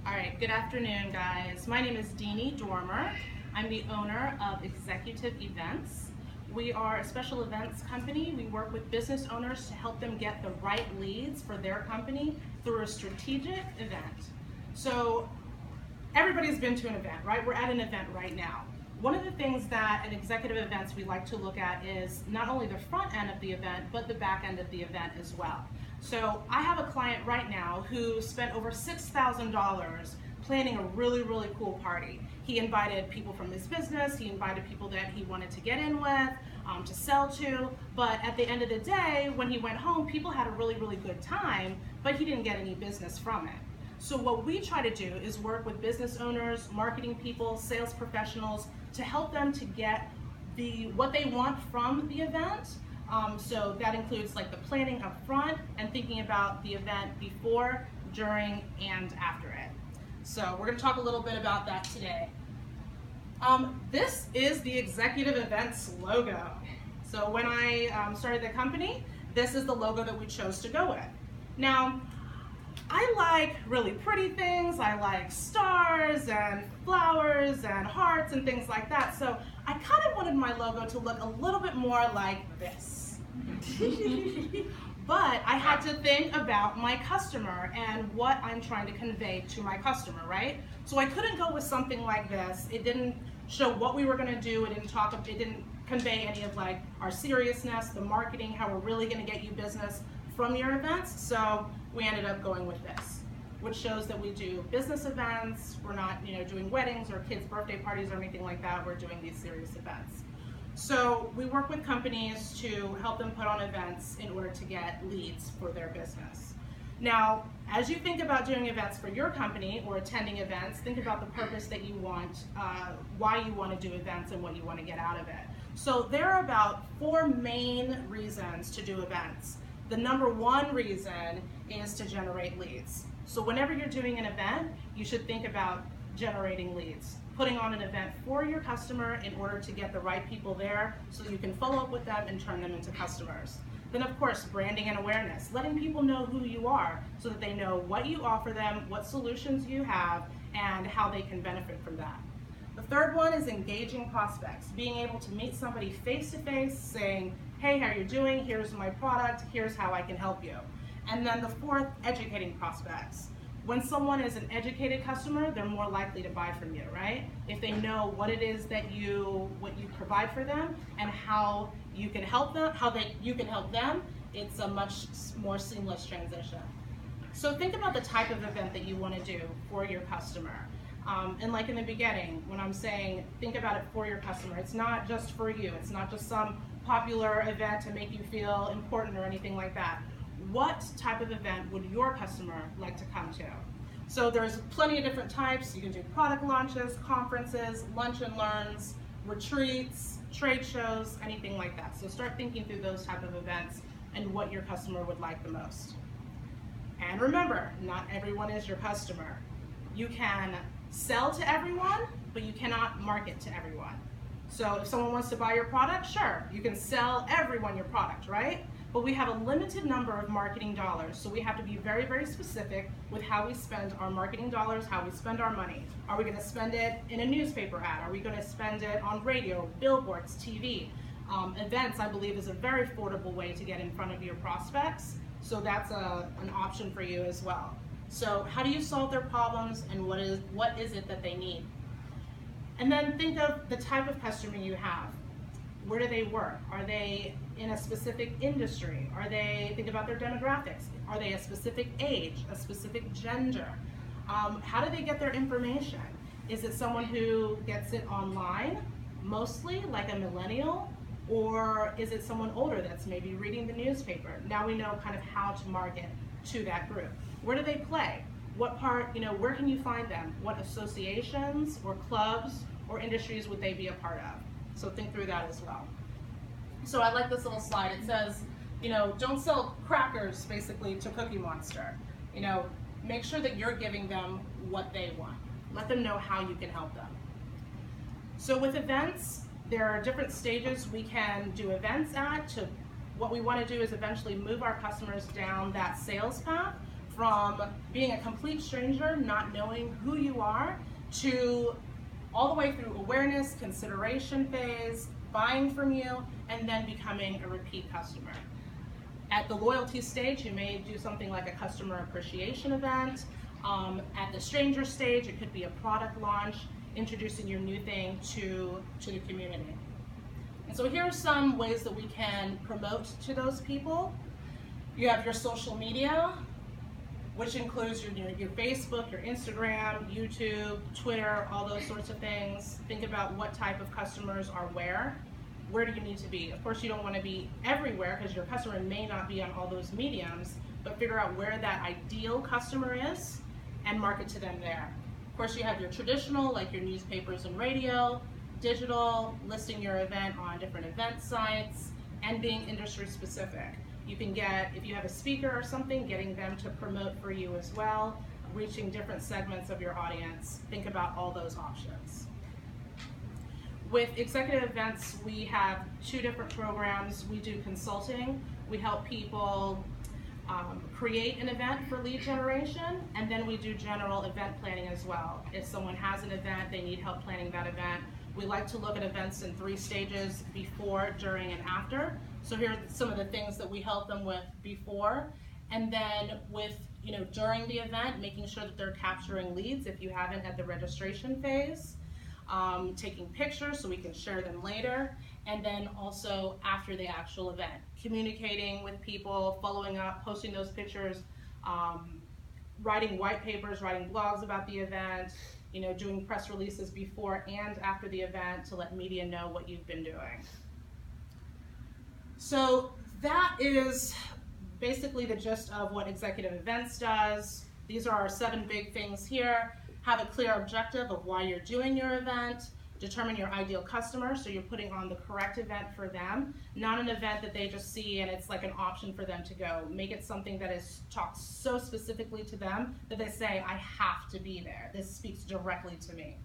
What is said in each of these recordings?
All right, good afternoon, guys. My name is Deany. I'm the owner of Executive Events. We are a special events company. We work with business owners to help them get the right leads for their company through a strategic event. So everybody's been to an event, right? We're at an event right now. One of the things that at executive events we like to look at is not only the front end of the event, but the back end of the event as well. So I have a client right now who spent over $6,000 planning a really, really cool party. He invited people from his business, he invited people that he wanted to get in with, to sell to, but at the end of the day, when he went home, people had a really, really good time, but he didn't get any business from it. So what we try to do is work with business owners, marketing people, sales professionals to help them to get what they want from the event. So that includes like the planning up front and thinking about the event before, during, and after it. So we're going to talk a little bit about that today. This is the Executive Events logo. So when I started the company, this is the logo that we chose to go with. Now, I like really pretty things. I like stars and flowers and hearts and things like that. So I kind of wanted my logo to look a little bit more like this. But I had to think about my customer and what I'm trying to convey to my customer, right? So I couldn't go with something like this. It didn't show what we were going to do. It didn't convey any of like our seriousness, the marketing, how we're really going to get you business from your events. So we ended up going with this, which shows that we do business events. We're not, doing weddings or kids' birthday parties or anything like that. We're doing these serious events. So we work with companies to help them put on events in order to get leads for their business. Now, as you think about doing events for your company or attending events, think about the purpose that you want, why you want to do events and what you want to get out of it. So there are about 4 main reasons to do events. The number 1 reason is to generate leads. So whenever you're doing an event, you should think about generating leads, putting on an event for your customer in order to get the right people there so you can follow up with them and turn them into customers. Then of course, branding and awareness, letting people know who you are so that they know what you offer them, what solutions you have, and how they can benefit from that. The third one is engaging prospects, being able to meet somebody face to face, saying, hey, how are you doing? Here's my product, here's how I can help you. And then the fourth, educating prospects. When someone is an educated customer, they're more likely to buy from you, right? If they know what it is that you provide for them and how you can help them, you can help them, it's a much more seamless transition. So think about the type of event that you want to do for your customer. And like in the beginning, when I'm saying think about it for your customer, it's not just for you. It's not just some popular event to make you feel important or anything like that. What type of event would your customer like to come to? So there's plenty of different types. You can do product launches, conferences, lunch and learns, retreats, trade shows, anything like that. So start thinking through those type of events and what your customer would like the most. And remember, not everyone is your customer. You can sell to everyone, but you cannot market to everyone. So if someone wants to buy your product, sure, you can sell everyone your product, right? But we have a limited number of marketing dollars, so we have to be very, very specific with how we spend our marketing dollars, how we spend our money. Are we going to spend it in a newspaper ad? Are we going to spend it on radio, billboards, TV? Events, I believe, is a very affordable way to get in front of your prospects, so that's an option for you as well. So how do you solve their problems, and what is it that they need? And then think of the type of customer you have. Where do they work? Are they in a specific industry? Think about their demographics. Are they a specific age, a specific gender? How do they get their information? Is it someone who gets it online, mostly, like a millennial? Or is it someone older that's maybe reading the newspaper? Now we know kind of how to market to that group. Where do they play? What part, where can you find them? What associations or clubs or industries would they be a part of? So think through that as well. So I like this little slide. It says, don't sell crackers basically to Cookie Monster. Make sure that you're giving them what they want. Let them know how you can help them. So with events, there are different stages we can do events at. What we want to do is eventually move our customers down that sales path from being a complete stranger, not knowing who you are, to all the way through awareness, consideration phase, buying from you, and then becoming a repeat customer. At the loyalty stage, you may do something like a customer appreciation event. At the stranger stage, it could be a product launch, introducing your new thing to the community. And so here are some ways that we can promote to those people. You have your social media, which includes your Facebook, your Instagram, YouTube, Twitter, all those sorts of things. Think about what type of customers are where. Where do you need to be? Of course, you don't want to be everywhere because your customer may not be on all those mediums, but figure out where that ideal customer is and market to them there. Of course, you have your traditional, like your newspapers and radio, digital, listing your event on different event sites, and being industry specific. You can get, if you have a speaker or something, getting them to promote for you as well, reaching different segments of your audience. Think about all those options. With executive events, we have two different programs. We do consulting. We help people create an event for lead generation, and then we do general event planning as well. If someone has an event, they need help planning that event. We like to look at events in 3 stages: before, during, and after. So here are some of the things that we help them with before, and then with during the event, making sure that they're capturing leads if you haven't at the registration phase, taking pictures so we can share them later, and then also after the actual event, communicating with people, following up, posting those pictures, writing white papers, writing blogs about the event, doing press releases before and after the event to let media know what you've been doing. So that is basically the gist of what executive events does. These are our 7 big things here. Have a clear objective of why you're doing your event. Determine your ideal customer, so you're putting on the correct event for them, not an event that they just see and it's like an option for them to go. Make it something that is talked so specifically to them that they say, I have to be there. This speaks directly to me.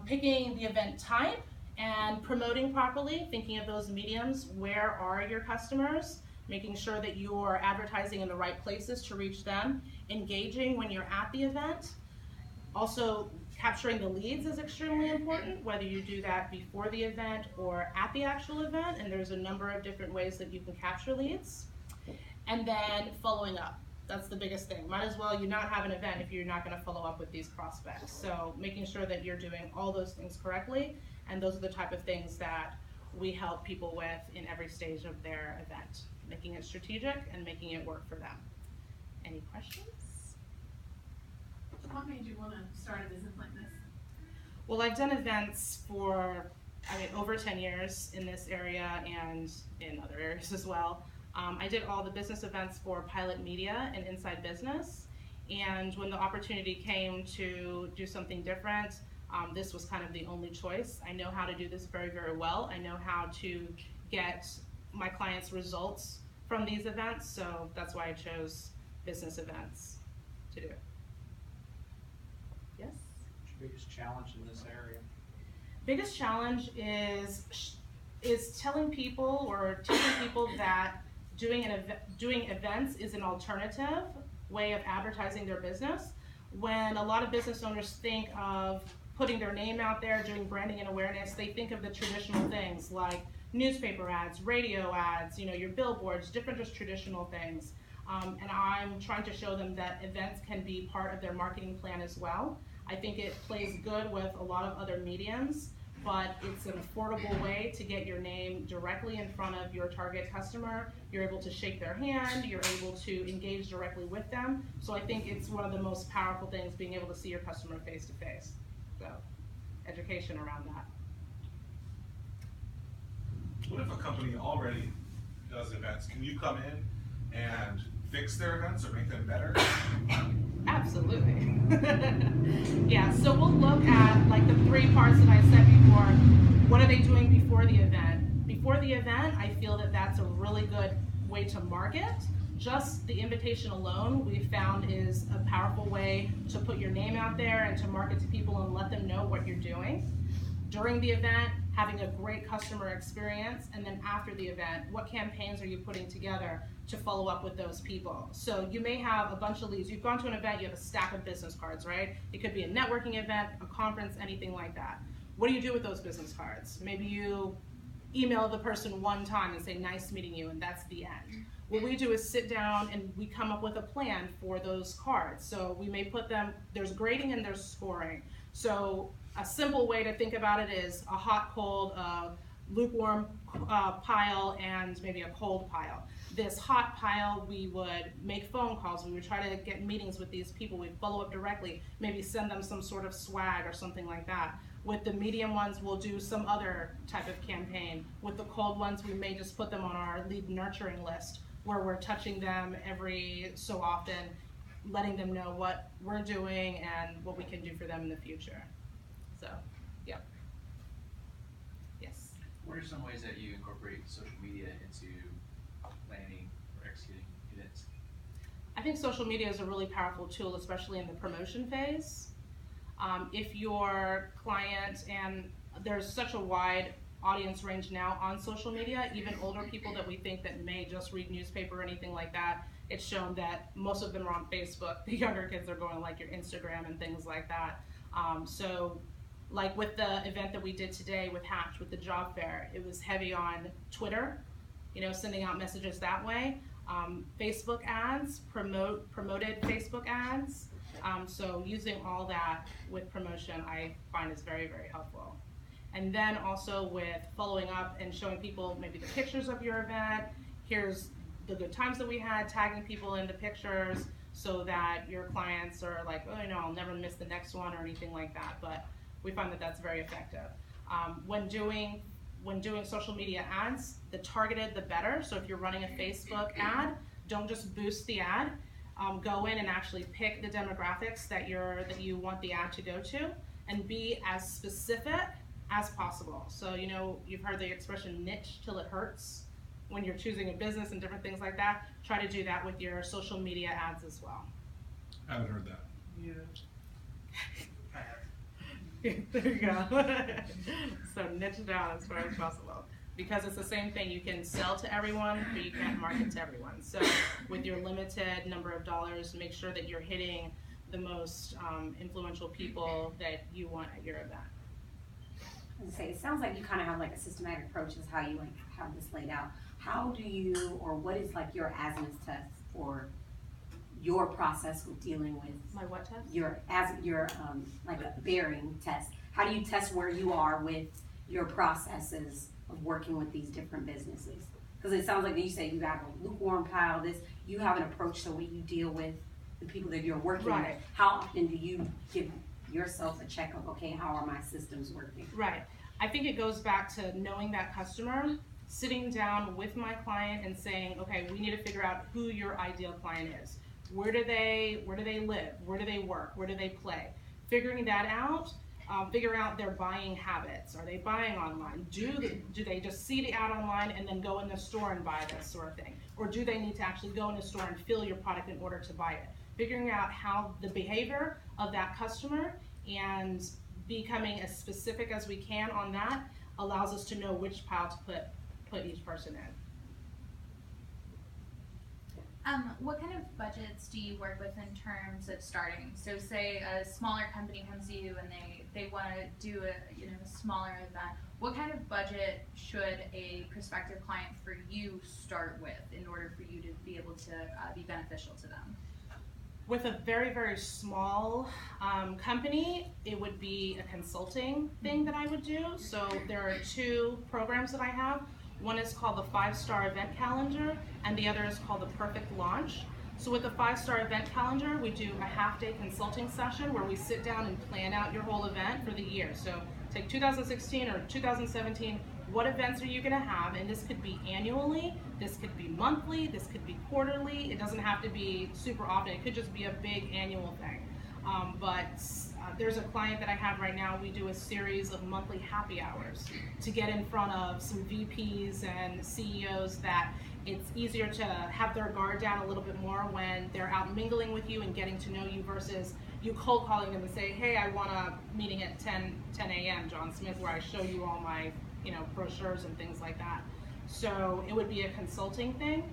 Picking the event type and promoting properly, thinking of those mediums. Where are your customers? Making sure that you're advertising in the right places to reach them. Engaging when you're at the event. Also, capturing the leads is extremely important, whether you do that before the event or at the actual event, and there's a number of different ways that you can capture leads. And then following up. That's the biggest thing. Might as well you not have an event if you're not going to follow up with these prospects. So making sure that you're doing all those things correctly, and those are the type of things that we help people with in every stage of their event, making it strategic and making it work for them. Any questions? What made you want to start a business like this? Well, I've done events for over 10 years in this area and in other areas as well. I did all the business events for Pilot Media and Inside Business, and when the opportunity came to do something different, this was kind of the only choice. I know how to do this very, very well. I know how to get my clients results from these events, so that's why I chose business events to do. Yes? What's your biggest challenge in this area? Biggest challenge is telling people or teaching people that doing events is an alternative way of advertising their business. When a lot of business owners think of putting their name out there, doing branding and awareness, they think of the traditional things like newspaper ads, radio ads, your billboards, different just traditional things. And I'm trying to show them that events can be part of their marketing plan as well. I think it plays good with a lot of other mediums, but it's an affordable way to get your name directly in front of your target customer. You're able to shake their hand, you're able to engage directly with them. So I think it's one of the most powerful things, being able to see your customer face to face. So, education around that. What if a company already does events? Can you come in and fix their events or make them better? Absolutely. Yeah, so we'll look at like the 3 parts that I said before. What are they doing before the event? Before the event, I feel that that's a really good way to market. Just the invitation alone, we found, is a powerful way to put your name out there and to market to people and let them know what you're doing. During the event, having a great customer experience, and then after the event, what campaigns are you putting together to follow up with those people? So you may have a bunch of leads. You've gone to an event, you have a stack of business cards, right? It could be a networking event, a conference, anything like that. What do you do with those business cards? Maybe you email the person one time and say, nice meeting you, and that's the end. What we do is sit down and we come up with a plan for those cards. So we may put them, there's grading and there's scoring. So a simple way to think about it is a hot, cold, lukewarm pile and maybe a cold pile. This hot pile, we would make phone calls, we would try to get meetings with these people, we'd follow up directly, maybe send them some sort of swag or something like that. With the medium ones, we'll do some other type of campaign. With the cold ones, we may just put them on our lead nurturing list, where we're touching them every so often, letting them know what we're doing and what we can do for them in the future. So, yeah. Yes. What are some ways that you incorporate social media into planning or executing events? I think social media is a really powerful tool, especially in the promotion phase. If your client, and there's such a wide audience range now on social media, even older people that we think that may just read newspaper or anything like that, it's shown that most of them are on Facebook. The younger kids are going like your Instagram and things like that. So like with the event that we did today with Hatch, with the job fair, it was heavy on Twitter, sending out messages that way. Facebook ads, promoted Facebook ads. So using all that with promotion, I find is very, very helpful. And then also with following up and showing people maybe the pictures of your event, here's the good times that we had, tagging people in the pictures so that your clients are like, oh, I'll never miss the next one or anything like that. But we find that that's very effective. When doing social media ads, the targeted, the better. So if you're running a Facebook ad, don't just boost the ad. Go in and actually pick the demographics that you want the ad to go to, and be as specific as possible. So you've heard the expression niche till it hurts when you're choosing a business and different things like that. Try to do that with your social media ads as well. I haven't heard that. Yeah. There you go. So niche down as far as possible. Because it's the same thing, you can sell to everyone, but you can't market to everyone. So with your limited number of dollars, make sure that you're hitting the most influential people that you want at your event. It sounds like you kind of have like a systematic approach is how you have this laid out. How do you, or what is like your azimuth test for your process with dealing with My what test? your like a bearing test? How do you test where you are with your processes of working with these different businesses? Because it sounds like you say you have a lukewarm pile, you have an approach to what you deal with the people that you're working Right. with. How often do you give yourself a check of, okay, how are my systems working? Right. I think it goes back to knowing that customer, sitting down with my client and saying, okay, we need to figure out who your ideal client is. Where do they live? Where do they work? Where do they play? Figuring that out, figure out their buying habits. Are they buying online? Do they just see the ad online and then go in the store and buy this sort of thing? Or do they need to actually go in the store and fill your product in order to buy it? Figuring out how the behavior of that customer and becoming as specific as we can on that allows us to know which pile to put each person in. What kind of budgets do you work with in terms of starting? So say a smaller company comes to you and they want to do a smaller event. What kind of budget should a prospective client for you start with in order for you to be able to be beneficial to them? With a very, very small company, it would be a consulting thing that I would do. So there are two programs that I have. One is called the 5-Star Event Calendar, and the other is called the Perfect Launch. So with the 5-Star Event Calendar, we do a half-day consulting session where we sit down and plan out your whole event for the year. So take 2016 or 2017, what events are you going to have? And this could be annually, this could be monthly, this could be quarterly. It doesn't have to be super often. It could just be a big annual thing. There's a client that I have right now. We do a series of monthly happy hours to get in front of some VPs and CEOs that it's easier to have their guard down a little bit more when they're out mingling with you and getting to know you versus you cold calling them and say, hey, I want a meeting at 10 a.m. John Smith, where I show you all my, brochures and things like that. So it would be a consulting thing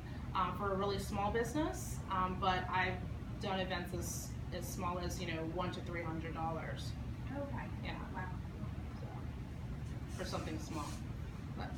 for a really small business, but I've done events as small as, $100 to $300. Okay. Yeah. Wow. For something small. But